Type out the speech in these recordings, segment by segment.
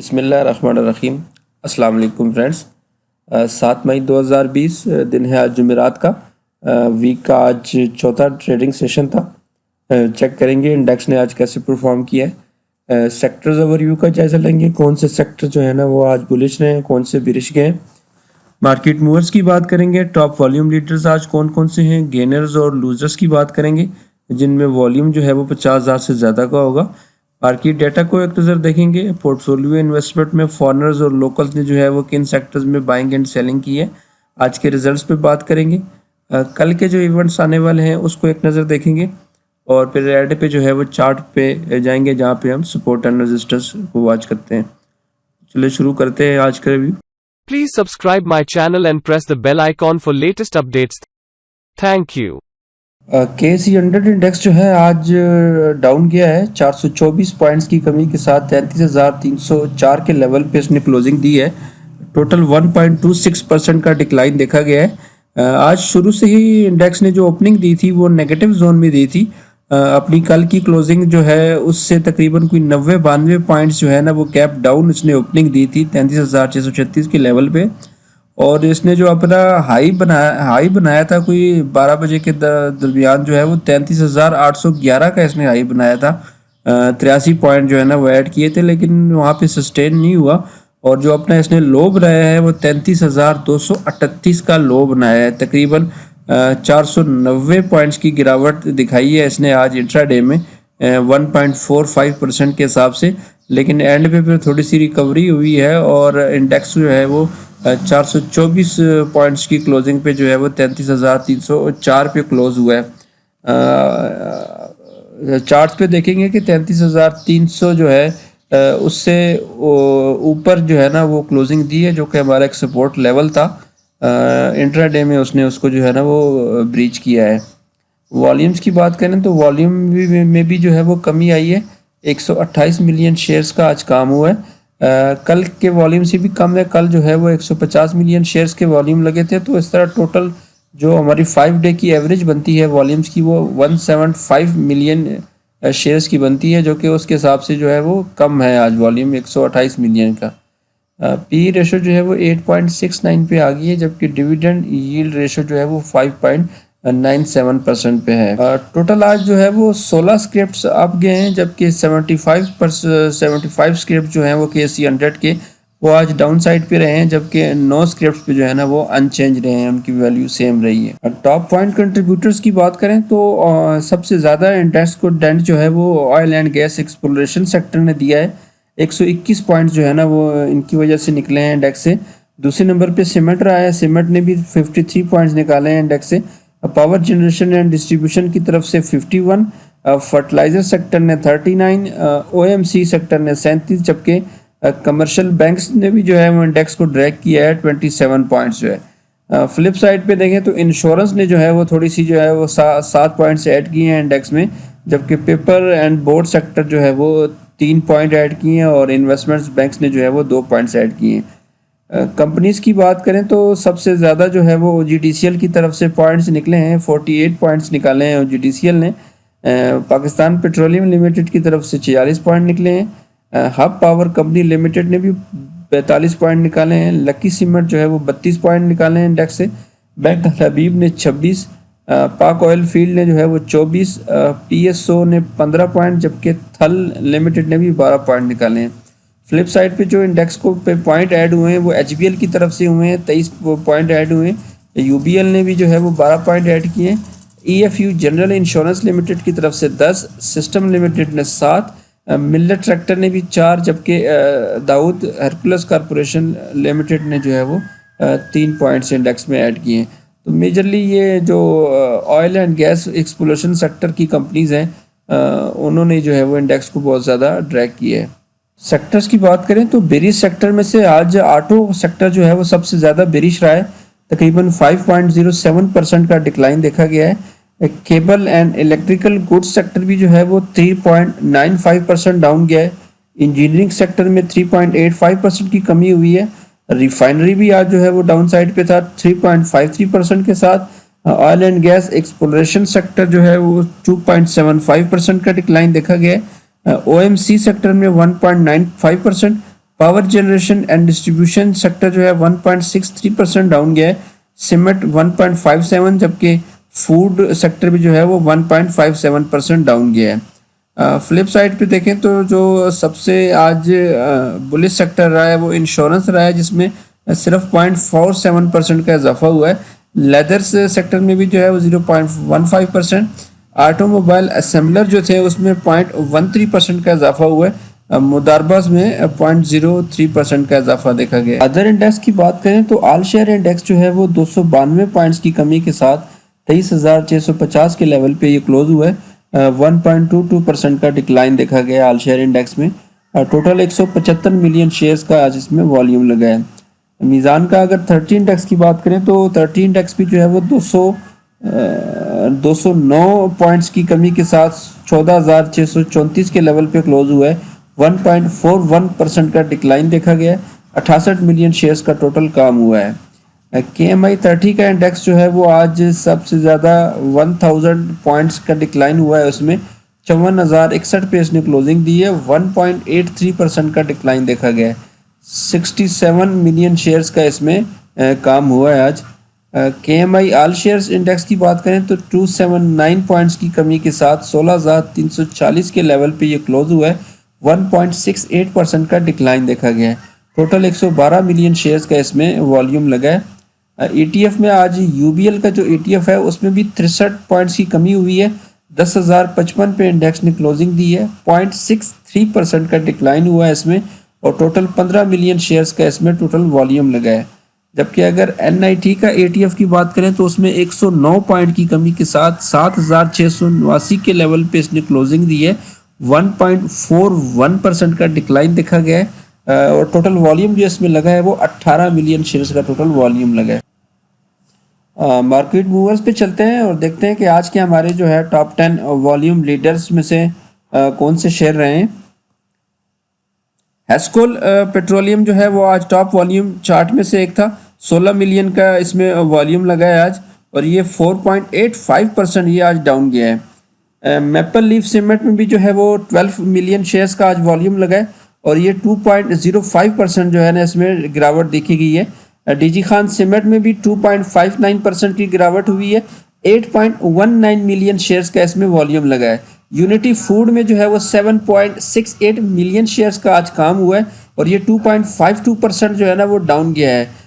बिस्मिल्लाहिर्रहमानिर्रहीम। अस्सलाम वालेकुम फ्रेंड्स। 7 मई 2020 दिन है आज जुमेरात का। वीक का आज चौथा ट्रेडिंग सेशन था। चेक करेंगे इंडेक्स ने आज कैसे परफॉर्म किया है। सेक्टर्स ओवरव्यू का जायज़ा लेंगे, कौन से सेक्टर जो है ना वो आज बुलिश रहे हैं, कौन से बिरिश गए। मार्केट मूवर्स की बात करेंगे, टॉप वॉल्यूम लीडर्स आज कौन कौन से हैं, गेनर्स और लूजर्स की बात करेंगे जिनमें वॉल्यूम जो है वो 50,000 से ज़्यादा का होगा। मार्केट डेटा को एक नज़र देखेंगे। पोर्टफोलियो इन्वेस्टमेंट में फॉरेनर्स और लोकल्स ने जो है वो किन सेक्टर्स में बाइंग एंड सेलिंग की है। आज के रिजल्ट्स पे बात करेंगे। कल के जो इवेंट्स आने वाले हैं उसको एक नज़र देखेंगे और फिर एड पे जो है वो चार्ट पे जाएंगे जहाँ पे हम सपोर्ट एंड रेजिस्टेंस को वॉच करते हैं। चलिए शुरू करते हैं आज का review. Please subscribe my channel and press the bell icon for latest updates. Thank you. KSE 100 index जो है आज डाउन गया है 424 पॉइंट्स की कमी के साथ 33,304 के लेवल पे इसने क्लोजिंग दी है। टोटल 1.26% का डिक्लाइन देखा गया है। आज शुरू से ही इंडेक्स ने जो ओपनिंग दी थी वो नेगेटिव जोन में दी थी। अपनी कल की क्लोजिंग जो है उससे तकरीबन कोई 90-92 पॉइंट्स जो है ना वो गैप डाउन इसने ओपनिंग दी थी 33,636 के लेवल पे। और इसने जो अपना हाई बनाया था कोई 12 बजे के दरमियान जो है वो 33,811 का इसने हाई बनाया था। 83 पॉइंट जो है ना वो ऐड किए थे, लेकिन वहाँ पे सस्टेन नहीं हुआ। और जो अपना इसने लो बनाया है वो 33,238 का लो बनाया है। तकरीबन 490 पॉइंट्स की गिरावट दिखाई है इसने आज इंट्राडे में 1.45% के हिसाब से। लेकिन एंड पे फिर थोड़ी सी रिकवरी हुई है और इंडेक्स जो है वो 424 पॉइंट्स की क्लोजिंग पे जो है वो 33,304 पे क्लोज हुआ है। चार्ट्स पे देखेंगे कि 33,300 जो है उससे ऊपर जो है ना वो क्लोजिंग दी है, जो कि हमारा एक सपोर्ट लेवल था। इंट्राडे में उसने उसको जो है ना वो ब्रीच किया है। वॉल्यूम्स की बात करें तो वॉल्यूम में भी जो है वो कमी आई है। 128 मिलियन शेयर्स का आज काम हुआ है। कल के वॉल्यूम से भी कम है। कल जो है वो 150 मिलियन शेयर्स के वॉल्यूम लगे थे। तो इस तरह टोटल जो हमारी 5 डे की एवरेज बनती है वॉल्यूम्स की वो 175 मिलियन शेयर्स की बनती है, जो कि उसके हिसाब से जो है वो कम है आज वॉल्यूम 128 मिलियन का। पी रेशो जो है वो 8.69 पे आ गई है, जबकि डिविडेंड यील्ड रेशो जो है वो 5.97% पे है। टोटल आज जो है वो 16 स्क्रिप्ट्स अप गए हैं, जबकि 75 स्क्रिप्ट जो हैं वो KSE 100 के वो आज डाउन साइड पे रहे हैं, जबकि 9 स्क्रिप्ट्स पे जो है ना वो अनचेंज रहे हैं, उनकी वैल्यू सेम रही है। टॉप पॉइंट कंट्रीब्यूटर्स की बात करें तो सबसे ज़्यादा इंडेक्स को डेंट जो है वो oil and gas exploration sector ने दिया है। 121 पॉइंट्स जो है ना वो इनकी वजह से निकले हैं इंडेक्स से। दूसरे नंबर पे सीमेंट रहा है। सीमेंट ने भी 53 पॉइंट्स निकाले हैं इंडेक्स से। पावर जनरेशन एंड डिस्ट्रीब्यूशन की तरफ से 51, फर्टिलाइजर सेक्टर ने 39, OMC सेक्टर ने 37, जबकि कमर्शियल बैंक्स ने भी जो है वो इंडेक्स को ड्रैग किया है 27 पॉइंट्स जो है। फ्लिप साइड पे देखें तो इंश्योरेंस ने जो है वो थोड़ी सी जो है वो 7 पॉइंट्स ऐड किए हैं इंडेक्स में, जबकि पेपर एंड बोर्ड सेक्टर जो है वो 3 पॉइंट ऐड किए हैं और इन्वेस्टमेंट्स बैंक्स ने जो है वो 2 पॉइंट्स ऐड किए हैं। कंपनीज की बात करें तो सबसे ज़्यादा जो है वो OGDCL की तरफ से पॉइंट्स निकले हैं। 48 पॉइंट्स निकाले हैं OGDCL ने। पाकिस्तान पेट्रोलियम लिमिटेड की तरफ से 46 पॉइंट निकले हैं। हब पावर कंपनी लिमिटेड ने भी 45 पॉइंट निकाले हैं। लकी सीमेंट जो है वो 32 पॉइंट निकाले हैं इंडेक्स से। बैंक हबीब ने 26, पाक ऑयल फील्ड ने जो है वो 24, PSO ने 15 पॉइंट, जबकि थल लिमिटेड ने भी 12 पॉइंट निकाले हैं। फ्लिप साइड पे जो इंडेक्स को पे पॉइंट ऐड हुए हैं वो HBL की तरफ से हुए हैं, 23 पॉइंट ऐड हुए हैं। UBL ने भी जो है वो 12 पॉइंट ऐड किए हैं। EFU जनरल इंश्योरेंस लिमिटेड की तरफ से 10, सिस्टम लिमिटेड ने 7, मिल्लर ट्रैक्टर ने भी 4, जबकि दाऊद हरकुलस कॉरपोरेशन लिमिटेड ने जो है वो 3 पॉइंट्स इंडेक्स में ऐड किए हैं। तो मेजरली ये जो oil and gas exploration sector की कंपनीज हैं उन्होंने जो है वो इंडेक्स को बहुत ज़्यादा ड्रैग किया है। सेक्टर्स की बात करें तो बेरिश सेक्टर में से आज ऑटो सेक्टर जो है वो सबसे ज़्यादा बेरिश रहा है। तकरीबन 5.07% का डिक्लाइन देखा गया है। Cable and electrical goods sector भी जो है वो 3.95% डाउन गया है। इंजीनियरिंग सेक्टर में 3.85% की कमी हुई है। रिफाइनरी भी आज जो है वो डाउन साइड पे था 3.53% के साथ। Oil and gas exploration sector जो है वो 2.75% का डिक्लाइन देखा गया है। OMC सेक्टर में 1.95%, power generation and distribution sector जो है 1.63% डाउन गया है, सीमेंट 1.57, जबकि फूड सेक्टर भी जो है वो 1.57% डाउन गया है। फ्लिप साइड पे देखें तो जो सबसे आज बुलिश सेक्टर रहा है वो इंश्योरेंस रहा है, जिसमें सिर्फ 0.47% का इजाफा हुआ है। लेदर्स सेक्टर में भी जो है वो 0.15%। ऑटोमोबाइल असेंबलर जो थे उसमें 0.13% का इजाफा हुआ है। मुदारबाज में 0.03% का इजाफा देखा गया। अदर इंडेक्स की बात करें तो आल शेयर इंडेक्स जो है वो 292 पॉइंट्स की कमी के साथ 23,650 के लेवल पे ये क्लोज हुआ है। 1.22% का डिक्लाइन देखा गया आल शेयर इंडेक्स में। टोटल 175 मिलियन शेयर्स का आज इसमें वॉल्यूम लगा है। मीज़ान का अगर 30 इंडेक्स की बात करें तो 30 इंडेक्स भी जो है वो 209 पॉइंट्स की कमी के साथ 14,634 के लेवल पे क्लोज हुआ है। 1.41% का डिक्लाइन देखा गया। 68 मिलियन शेयर्स का टोटल काम हुआ है। KMI 30 का इंडेक्स जो है वो आज सबसे ज़्यादा 1000 पॉइंट्स का डिक्लाइन हुआ है। उसमें 54,061 पे इसने क्लोजिंग दी है। 1.83% का डिक्लाइन देखा गया है। 67 मिलियन शेयर्स का इसमें काम हुआ है आज। KMI आल शेयर्स इंडेक्स की बात करें तो 279 पॉइंट्स की कमी के साथ 16,340 के लेवल पे ये क्लोज हुआ है। 1.68% का डिक्लाइन देखा गया है। टोटल 112 मिलियन शेयर्स का इसमें वॉल्यूम लगा है। ETF में आज UBL का जो ETF है उसमें भी 63 पॉइंट्स की कमी हुई है। 10,055 पे इंडेक्स ने क्लोजिंग दी है। 0.63% का डिक्लाइन हुआ है इसमें और टोटल 15 मिलियन शेयर्स का इसमें टोटल वॉल्यूम लगा है। जबकि अगर NIT का ETF की बात करें तो उसमें 109 पॉइंट की कमी के साथ 7,689 के लेवल पे इसने क्लोजिंग दी है। 1.41% का डिक्लाइन देखा गया है और टोटल वॉल्यूम जो इसमें लगा है वो 18 मिलियन शेयर्स का टोटल वॉल्यूम लगा है। मार्केट मूवर्स पे चलते हैं और देखते हैं कि आज के हमारे जो है टॉप 10 वॉल्यूम लीडर्स में से कौन से शेयर रहे हैं। हेस्कोल पेट्रोलियम जो है वो आज टॉप वॉल्यूम चार्ट में से एक था। 16 मिलियन का इसमें वॉल्यूम लगा है आज और ये 4.85% ये आज डाउन गया है। मैपल लीफ सीमेंट में भी जो है वो 12 मिलियन शेयर्स का आज वॉल्यूम लगा है और ये 2.05% जो है ना इसमें गिरावट देखी गई है। DG खान सीमेंट में भी 2.59% की गिरावट हुई है। 8.19 मिलियन शेयर्स का इसमें वॉल्यूम लगा है। यूनिटी फूड में जो है वो 7.68 मिलियन शेयर्स का आज काम हुआ है और ये 2.52% जो है ना वो डाउन गया है।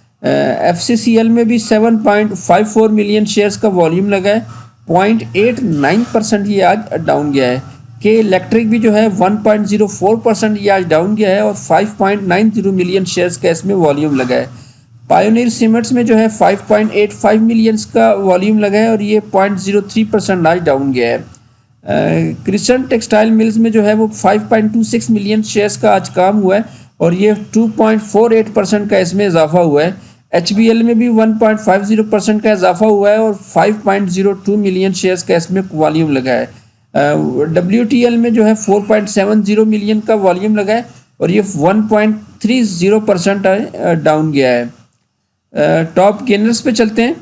FCCL में भी 7.54 मिलियन शेयर्स का वॉल्यूम लगा है। 0.89% ये आज डाउन गया है। के इलेक्ट्रिक भी जो है 1.04% ये आज डाउन गया है और 5.90 मिलियन शेयर्स का इसमें वॉल्यूम लगा है। पायोनियर सीमेंट्स में जो है 5.85 मिलियंस का वॉल्यूम लगा है और ये 0.03% आज डाउन गया है। क्रिस्टन टेक्सटाइल मिल्स में जो है वो 5.26 मिलियन शेयर्स का आज काम हुआ है और ये 2.48% का इसमें इजाफा हुआ है। HBL में भी 1.50% का इजाफा हुआ है और 5.02 मिलियन शेयर्स का इसमें वॉल्यूम लगा है। WTL में जो है 4.70 मिलियन का वॉल्यूम लगा है और ये 1.30% डाउन गया है। टॉप गेनर्स पे चलते हैं।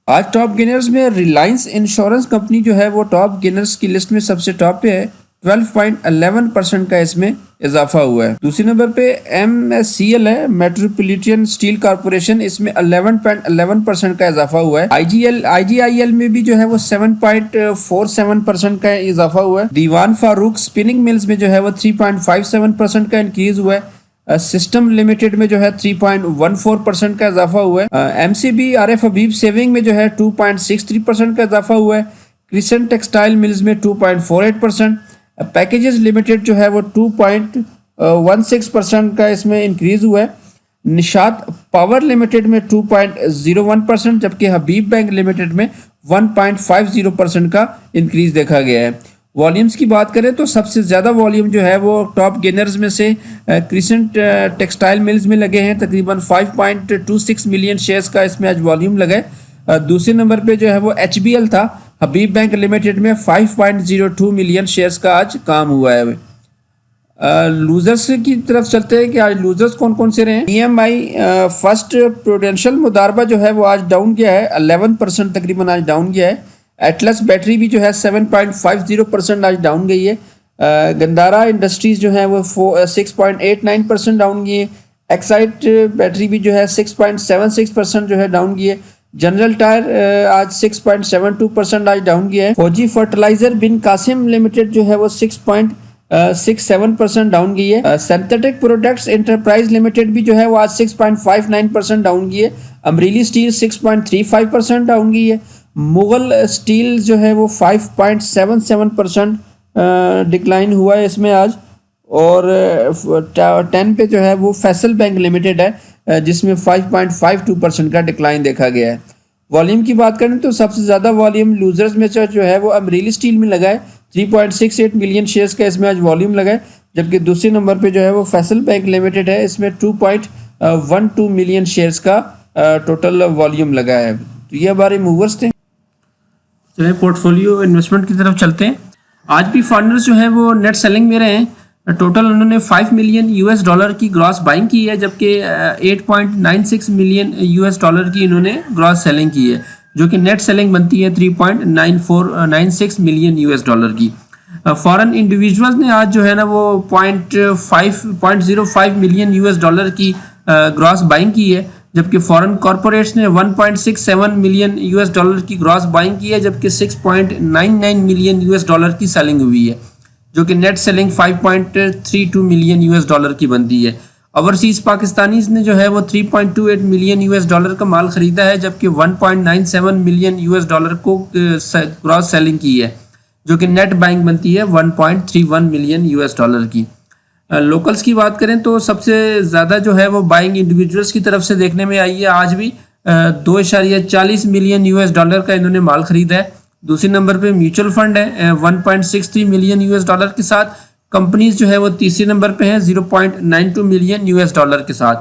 आज टॉप गेनर्स में रिलायंस इंश्योरेंस कंपनी जो है वो टॉप गेनर्स की लिस्ट में सबसे टॉप पे है। 12.11% का इसमें इजाफा हुआ है। दूसरे नंबर पे MSCL है, मेट्रोपॉलिटन स्टील कॉर्पोरेशन, इसमें 11.11% का इजाफा हुआ है। IGIL में भी जो है वो 7.47% का इजाफा हुआ है। दीवान फारूक स्पिनिंग मिल्स में जो है वो 3.57% का इंक्रीज हुआ है। सिस्टम लिमिटेड में जो है 3.14% का इजाफा हुआ है। MCB RF हबीब सेविंग में जो है 2.63% का इजाफा हुआ है। क्रिस्टन टेक्सटाइल मिल्स में 2.48%। पैकेजेस लिमिटेड जो है वो 2.16% का इसमें इंक्रीज हुआ है। निशात पावर लिमिटेड में 2.01%, जबकि हबीब बैंक लिमिटेड में 1.50% का इंक्रीज देखा गया है। वॉल्यूम्स की बात करें तो सबसे ज़्यादा वॉल्यूम जो है वो टॉप गेनर्स में से क्रिसेंट टेक्सटाइल मिल्स में लगे हैं। तकरीबन 5.26 मिलियन शेयर्स का इसमें आज वॉल्यूम लगा है। दूसरे नंबर पे जो है वो HBL था, हबीब बैंक लिमिटेड में 5.02 मिलियन शेयर्स का आज काम हुआ है। लूजर्स की तरफ चलते हैं कि आज लूजर्स कौन कौन से रहे हैं। EMI फर्स्ट प्रूडेंशियल मुदारबा जो है वो आज डाउन गया है, 11% तकरीबन आज डाउन गया है। एटलस बैटरी भी जो है 7.50% आज डाउन गई है। गंदारा इंडस्ट्रीज जो है वो 6.89% डाउन किए। एक्साइट बैटरी भी जो है 6.76% जो है डाउन किए। जनरल टायर आज 6.72% आज डाउन किया है। फौजी फर्टिलाइजर बिन कासिम लिमिटेड जो है वो 6.67% डाउन की है। सिंथेटिक प्रोडक्ट्स एंटरप्राइज लिमिटेड भी जो है वो आज 6.59% डाउन की है। अमरीली स्टील 6.35% डाउन की है। मुगल स्टील जो है वो 5.77% डिक्लाइन हुआ है इसमें आज। और 10 पे जो है वो फैसल बैंक लिमिटेड है जिसमें 5.52% का डिक्लाइन देखा गया है। वॉल्यूम की बात करें तो सबसे ज़्यादा वॉल्यूम लूजर्स में जो है वो अमरीली स्टील में लगा है। 3.68 मिलियन शेयर्स का इसमें आज वॉल्यूम लगा है। जबकि दूसरे नंबर पे जो है वो फैसल बैंक लिमिटेड है, इसमें 2.12 मिलियन शेयर्स का टोटल वॉल्यूम लगा है। तो ये हमारे मूवर्स थे। चलिए पोर्टफोलियो इन्वेस्टमेंट की तरफ चलते हैं। आज भी फॉरेनर्स जो है वो नेट सेलिंग में रहे हैं। टोटल उन्होंने $5 मिलियन की ग्रॉस बाइंग की है, जबकि 8.96 मिलियन $, की इन्होंने ग्रॉस सेलिंग की है, जो कि नेट सेलिंग बनती है 3.96 मिलियन $, की। फॉरेन इंडिविजुअल्स ने आज जो है ना वो 0.05 मिलियन $, की ग्रॉस बाइंग की है, जबकि फॉरेन कॉरपोरेट्स ने 1.67 मिलियन $, की ग्रॉस बाइंग की है, जबकि 6.99 मिलियन $, की सेलिंग हुई है, जो कि नेट सेलिंग 5.32 मिलियन $, की बनती है। ओवरसीज पाकिस्तानीज ने जो है वो 3.28 मिलियन $, का माल खरीदा है, जबकि 1.97 मिलियन $, को क्रॉस सेलिंग की है, जो कि नेट बाइंग बनती है 1.31 मिलियन $, की। लोकल्स की बात करें तो सबसे ज़्यादा जो है वो बाइंग इंडिविजुअल्स की तरफ से देखने में आई है। आज भी 2.40 मिलियन $, का इन्होंने माल खरीदा है। दूसरे नंबर पे म्यूचुअल फंड है 1.63 मिलियन $, के साथ। कंपनीज जो है वो तीसरे नंबर पे हैं 0.92 मिलियन $, के साथ।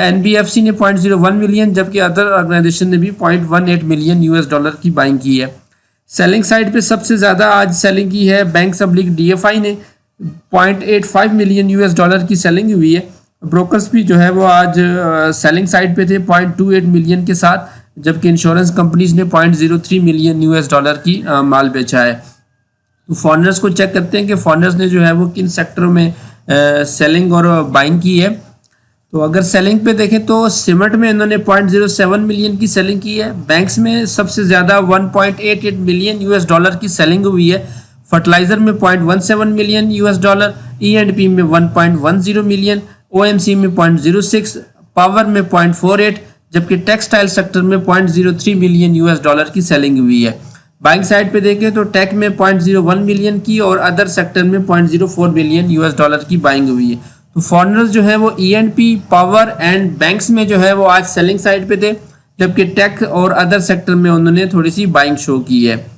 NBFC ने 0.01 मिलियन, जबकि अदर ऑर्गेनाइजेशन ने भी 0.18 मिलियन $, की बाइंग की है। सेलिंग साइड पे सबसे ज़्यादा आज सेलिंग की है बैंक्स पब्लिक DFI ने 0.85 मिलियन $, की सेलिंग हुई है। ब्रोकर्स भी जो है वो आज सेलिंग साइड पे थे 0.28 मिलियन के साथ, जबकि इंश्योरेंस कंपनीज ने 0.03 मिलियन $, की माल बेचा है। तो फॉरेनर्स को चेक करते हैं कि फॉरेनर्स ने जो है वो किन सेक्टरों में सेलिंग और बाइंग की है। तो अगर सेलिंग पे देखें तो सीमेंट में इन्होंने 0.07 मिलियन की सेलिंग की है। बैंक्स में सबसे ज़्यादा 1.88 मिलियन $, की सेलिंग हुई है। फर्टिलाइजर में 0.17 मिलियन $, E&P में 1.10 मिलियन, OMC में 0.06, पावर में 0.48, जबकि टेक्सटाइल सेक्टर में 0.03 मिलियन $, की सेलिंग हुई है। बाइंग साइड पे देखें तो टेक में 0.01 मिलियन की और अदर सेक्टर में 0.04 मिलियन $, की बाइंग हुई है। तो फॉरेनर्स जो है वो E&P, पावर एंड बैंक्स में जो है वो आज सेलिंग साइड पे थे, जबकि टेक और अदर सेक्टर में उन्होंने थोड़ी सी बाइंग शो की है।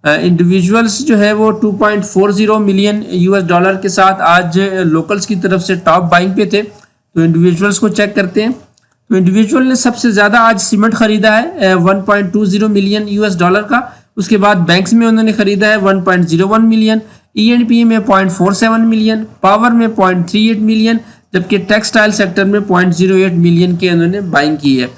इंडिविजुअल्स जो है वो 2.40 मिलियन $, के साथ आज लोकल्स की तरफ से टॉप बाइंग पे थे। तो इंडिविजुअल्स को चेक करते हैं। तो इंडिविजुअल ने सबसे ज़्यादा आज सीमेंट खरीदा है 1.20 मिलियन $, का। उसके बाद बैंक्स में उन्होंने खरीदा है 1.01 मिलियन, E&P में 0.47 मिलियन, पावर में 0.38 मिलियन, जबकि टेक्सटाइल सेक्टर में 0.08 मिलियन के उन्होंने बाइंग की है।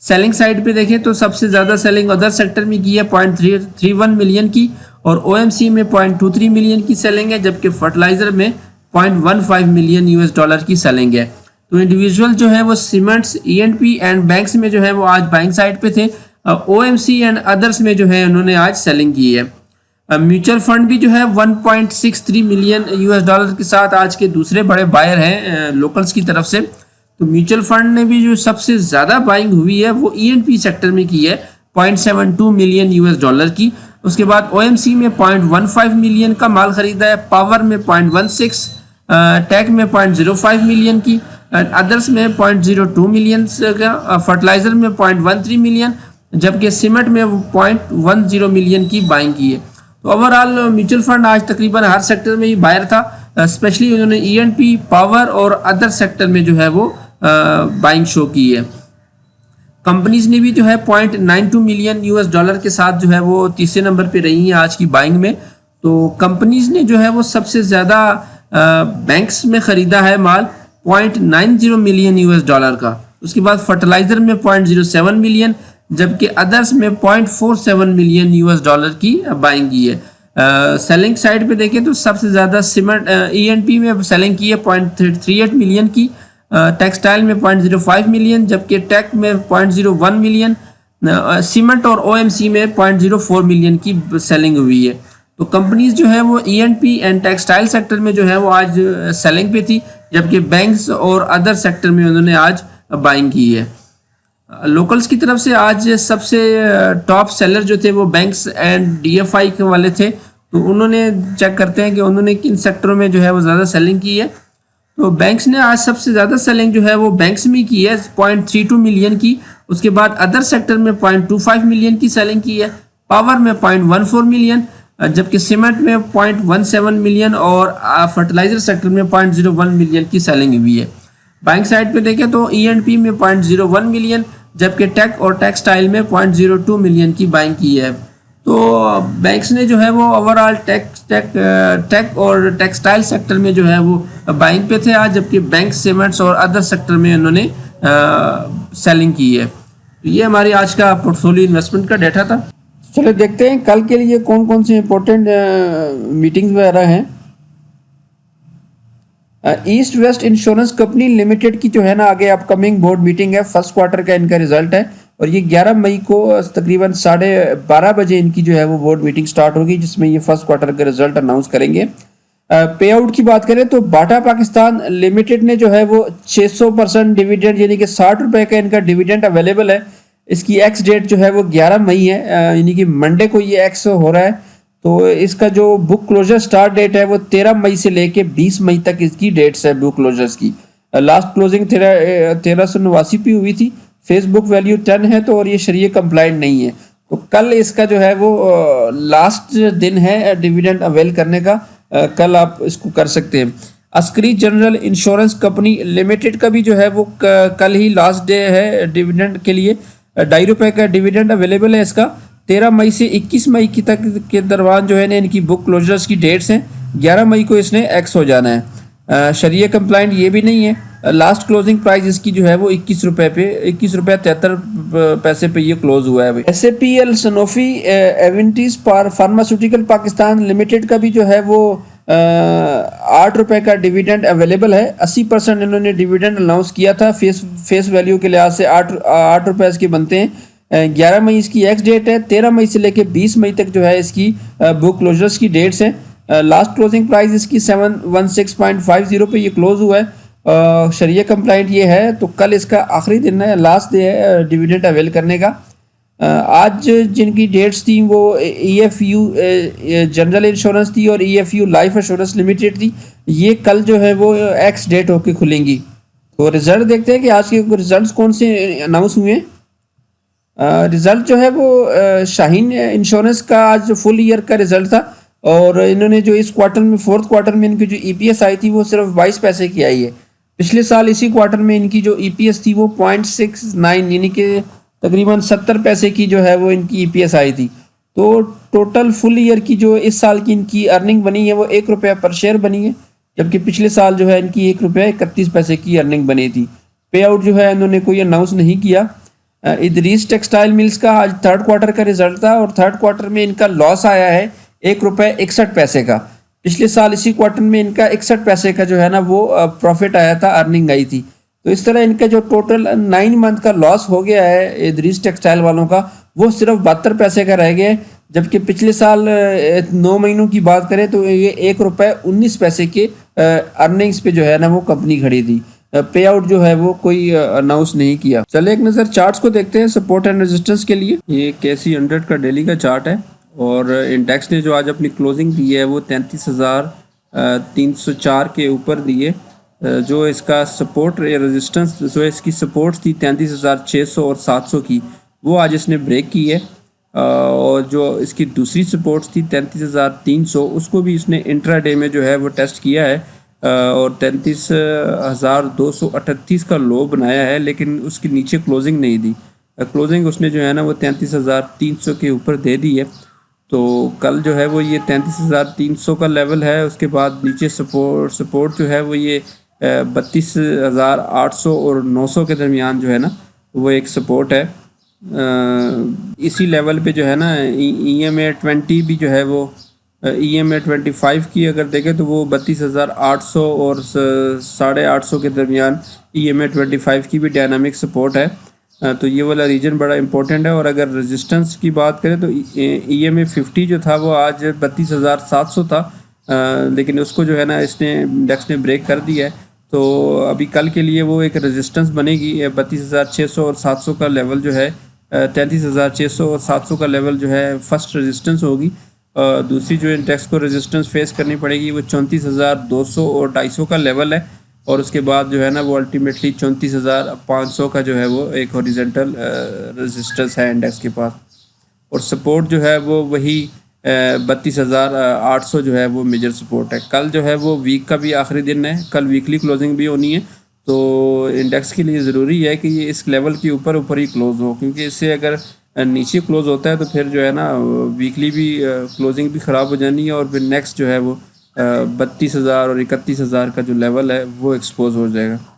सेलिंग साइड पे देखें तो सबसे ज़्यादा सेलिंग अदर सेक्टर में की है 0.31 मिलियन की, और OMC में 0.23 मिलियन की सेलिंग है, जबकि फर्टिलाइजर में 0.15 मिलियन $, की सेलिंग है। तो इंडिविजुअल जो है वो सीमेंट्स, E&P एंड बैंक्स में जो है वो आज बाइंग साइड पे थे। OMC एंड अदर्स में जो है उन्होंने आज सेलिंग की है। म्यूचुअल फंड भी जो है 1.63 मिलियन $, के साथ आज के दूसरे बड़े बायर हैं लोकल्स की तरफ से। तो म्यूचुअल फंड ने भी जो सबसे ज़्यादा बाइंग हुई है वो E&P सेक्टर में की है 0.72 मिलियन $, की। उसके बाद OMC में 0.15 मिलियन का माल खरीदा है, पावर में 0.16, टेक में 0.05 मिलियन की, अदर्स में 0.02 मिलियन का, फर्टिलाइजर में 0.13 मिलियन, जबकि सीमेंट में 0.10 मिलियन की बाइंग की है। तो ओवरऑल म्यूचुअल फंड आज तकरीबन हर सेक्टर में ही बायर था। स्पेशली उन्होंने E&P, पावर और अदर सेक्टर में जो है वो बाइंग शो की है। कंपनीज ने भी जो है 0.92 मिलियन $, के साथ जो है वो तीसरे नंबर पे रही हैं आज की बाइंग में। तो कंपनीज ने जो है वो सबसे ज़्यादा बैंक्स में ख़रीदा है माल 0.90 मिलियन $, का। उसके बाद फर्टिलाइजर में 0.07 मिलियन, जबकि अदर्स में 0.47 मिलियन $, की बाइंग की है। सेलिंग साइड पे देखें तो सबसे ज़्यादा सीमेंट ईएनपी में सेलिंग की है 0.38 मिलियन की, टेक्सटाइल में 0.05 मिलियन, जबकि टेक में 0.01 मिलियन, सीमेंट और ओएमसी में 0.04 मिलियन की सेलिंग हुई है। तो कंपनीज जो है वो ईएनपी एंड टेक्सटाइल सेक्टर में जो है वो आज सेलिंग पे थी, जबकि बैंक्स और अदर सेक्टर में उन्होंने आज बाइंग की है। लोकल्स की तरफ से आज सबसे टॉप सेलर जो थे वो बैंक्स एंड डीएफआई के वाले थे। तो उन्होंने चेक करते हैं कि उन्होंने किन सेक्टरों में जो है वो ज़्यादा सेलिंग की है। तो बैंक्स ने आज सबसे ज़्यादा सेलिंग जो है वो बैंक्स में की है 0.32 मिलियन की। उसके बाद अदर सेक्टर में 0.25 मिलियन की सेलिंग की है, पावर में 0.14 मिलियन, जबकि सीमेंट में 0.17 मिलियन और फर्टिलाइजर सेक्टर में 0.01 मिलियन की सेलिंग हुई है। बैंक साइड पे देखें तो ईएनपी में 0.01 मिलियन, जबकि टेक और टेक्सटाइल में 0.02 मिलियन की बाइंग की है। तो बैंक्स ने जो है वो ओवरऑल टेक और टेक्सटाइल सेक्टर में जो है वो बाइंग पे थे आज, जबकि बैंक सीमेंट्स और अदर सेक्टर में उन्होंने सेलिंग की है। तो ये हमारी आज का पोर्टफोलियो इन्वेस्टमेंट का डेटा था। चलो देखते हैं कल के लिए कौन कौन से इंपॉर्टेंट मीटिंग्स वगैरह हैं। East west insurance company limited की जो है ना आगे अपकमिंग बोर्ड मीटिंग है, फर्स्ट क्वार्टर का इनका रिजल्ट है और ये 11 मई को तकरीबन 12:30 बजे इनकी जो है वो बोर्ड मीटिंग स्टार्ट होगी, जिसमें ये फर्स्ट क्वार्टर का रिजल्ट अनाउंस करेंगे। पे आउट की बात करें तो बाटा पाकिस्तान लिमिटेड ने जो है वो 600% डिविडेंड यानी कि 60 रुपए का इनका डिविडेंड अवेलेबल है। इसकी एक्स डेट जो है वो 11 मई है, यानी कि मंडे को ये एक्स हो रहा है। तो इसका जो बुक क्लोजर स्टार्ट डेट है वो 13 मई से लेके 20 मई तक इसकी डेट्स है बुक क्लोजर्स की। लास्ट क्लोजिंग 1389 पे हुई थी। फेसबुक वैल्यू 10 है तो और ये शरीय कंप्लाइंट नहीं है। तो कल इसका जो है वो लास्ट दिन है डिविडेंड अवेल करने का। कल आप इसको कर सकते हैं। Askari general insurance company limited का भी जो है वो कल ही लास्ट डे है डिविडेंड के लिए। 2.5 रुपये का डिविडेंड अवेलेबल है इसका। 13 मई से 21 मई की तक के दरमियान जो है ना इनकी बुक क्लोजर्स की डेट्स हैं। 11 मई को इसने एक्स हो जाना है। शरीय कंप्लाइंट ये भी नहीं है। लास्ट क्लोजिंग प्राइस इसकी जो है वो 21 रुपये पे 21 रुपये 73 पैसे पे ये क्लोज हुआ है। SAPL Sanofi Aventis pharmaceutical Pakistan limited का भी जो है वो 8 रुपये का डिविडेंड अवेलेबल है। 80% इन्होंने डिविडेंड अनाउंस किया था। फेस वैल्यू के लिहाज से 8 रुपये इसके बनते हैं। 11 मई इसकी एक्स डेट है। 13 मई से लेकर 20 मई तक जो है इसकी बुक क्लोजर्स की डेट्स हैं। लास्ट क्लोजिंग प्राइस इसकी 716.50 पे ये क्लोज हुआ है। शरीय कंप्लाइंट ये है। तो कल इसका आखिरी दिन है, लास्ट डे है डिविडेंड अवेल करने का। आज जिनकी डेट्स थी वो EFU जनरल इंश्योरेंस थी और EFU लाइफ इंश्योरेंस लिमिटेड थी। ये कल जो है वो एक्स डेट होके खुलेंगी। तो रिजल्ट देखते हैं कि आज के रिजल्ट्स कौन से अनाउंस हुए हैं। रिजल्ट जो है वो शाहीन इंश्योरेंस का आज फुल ईयर का रिजल्ट था और इन्होंने जो इस क्वार्टर में फोर्थ क्वार्टर में इनकी जो EPS आई थी वो सिर्फ 22 पैसे की आई है। पिछले साल इसी क्वार्टर में इनकी जो EPS थी वो 0.69 यानी कि तकरीबन 70 पैसे की जो है वो इनकी EPS आई थी। तो टोटल फुल ईयर की जो इस साल की इनकी अर्निंग बनी है वो 1 रुपया पर शेयर बनी है, जबकि पिछले साल जो है इनकी 1 रुपया 31 पैसे की अर्निंग बनी थी। पे आउट जो है इन्होंने कोई अनाउंस नहीं किया। इदरीस टेक्सटाइल मिल्स का आज थर्ड क्वार्टर का रिजल्ट था और थर्ड क्वार्टर में इनका लॉस आया है 1 रुपये 61 पैसे का। पिछले साल इसी क्वार्टर में इनका 61 पैसे का जो है ना वो प्रॉफिट आया था, अर्निंग आई थी। तो इस तरह इनका जो टोटल 9 मंथ का लॉस हो गया है इदरीस टेक्सटाइल वालों का वो सिर्फ 72 पैसे का रह गया है, जबकि पिछले साल 9 महीनों की बात करें तो ये 1 रुपये 19 पैसे के अर्निंग्स पे जो है ना वो कंपनी खड़ी थी। पे आउट जो है वो कोई अनाउंस नहीं किया। चले एक नज़र चार्ट्स को देखते हैं सपोर्ट एंड रेजिस्टेंस के लिए। ये KC 100 का डेली का चार्ट है और इंडेक्स ने जो आज अपनी क्लोजिंग दी है वो 33,304 के ऊपर दी है। जो इसका सपोर्ट रेजिस्टेंस जो इसकी सपोर्ट्स थी 33,600 और 700 की वो आज इसने ब्रेक की है। और जो इसकी दूसरी सपोर्ट्स थी 33,300 उसको भी इसने इंट्राडे में जो है वो टेस्ट किया है और 33,238 का लो बनाया है, लेकिन उसके नीचे क्लोजिंग नहीं दी। क्लोजिंग उसने जो है ना वो 33,300 के ऊपर दे दी है। तो कल जो है वो ये 33,300 का लेवल है। उसके बाद नीचे सपोर्ट जो है वो ये 32,800 और 900 के दरमियान जो है ना वो एक सपोर्ट है। इसी लेवल पे जो है ना EMA 20 भी जो है वो EMA 25 की अगर देखें तो वो 32,800 और 850 के दरमियान EMA 25 की भी डायनामिक सपोर्ट है। तो ये वाला रीजन बड़ा इंपॉर्टेंट है। और अगर रेजिस्टेंस की बात करें तो EMA 50 जो था वो आज 32,700 था, लेकिन उसको जो है ना इसने इंडेक्स ने ब्रेक कर दिया है। तो अभी कल के लिए वो एक रेजिस्टेंस बनेगी 32,600 और 700 का लेवल जो है, 33,600 और 700 का लेवल जो है फर्स्ट रेजिस्टेंस होगी। दूसरी जो इंडेक्स को रेजिस्टेंस फेस करनी पड़ेगी वो 34,200 और 250 का लेवल है। और उसके बाद जो है ना वो अल्टीमेटली 34,500 का जो है वो एक हॉरिजॉन्टल रेजिस्टेंस है इंडेक्स के पास। और सपोर्ट जो है वो वही 32,800 जो है वो मेजर सपोर्ट है। कल जो है वो वीक का भी आखिरी दिन है, कल वीकली क्लोजिंग भी होनी है। तो इंडेक्स के लिए ज़रूरी है कि ये इस लेवल के ऊपर ऊपर ही क्लोज़ हो, क्योंकि इससे अगर नीचे क्लोज़ होता है तो फिर जो है ना वीकली भी क्लोजिंग भी ख़राब हो जानी है और फिर नेक्स्ट जो है वो 32,000 और 31,000 का जो लेवल है वो एक्सपोज हो जाएगा।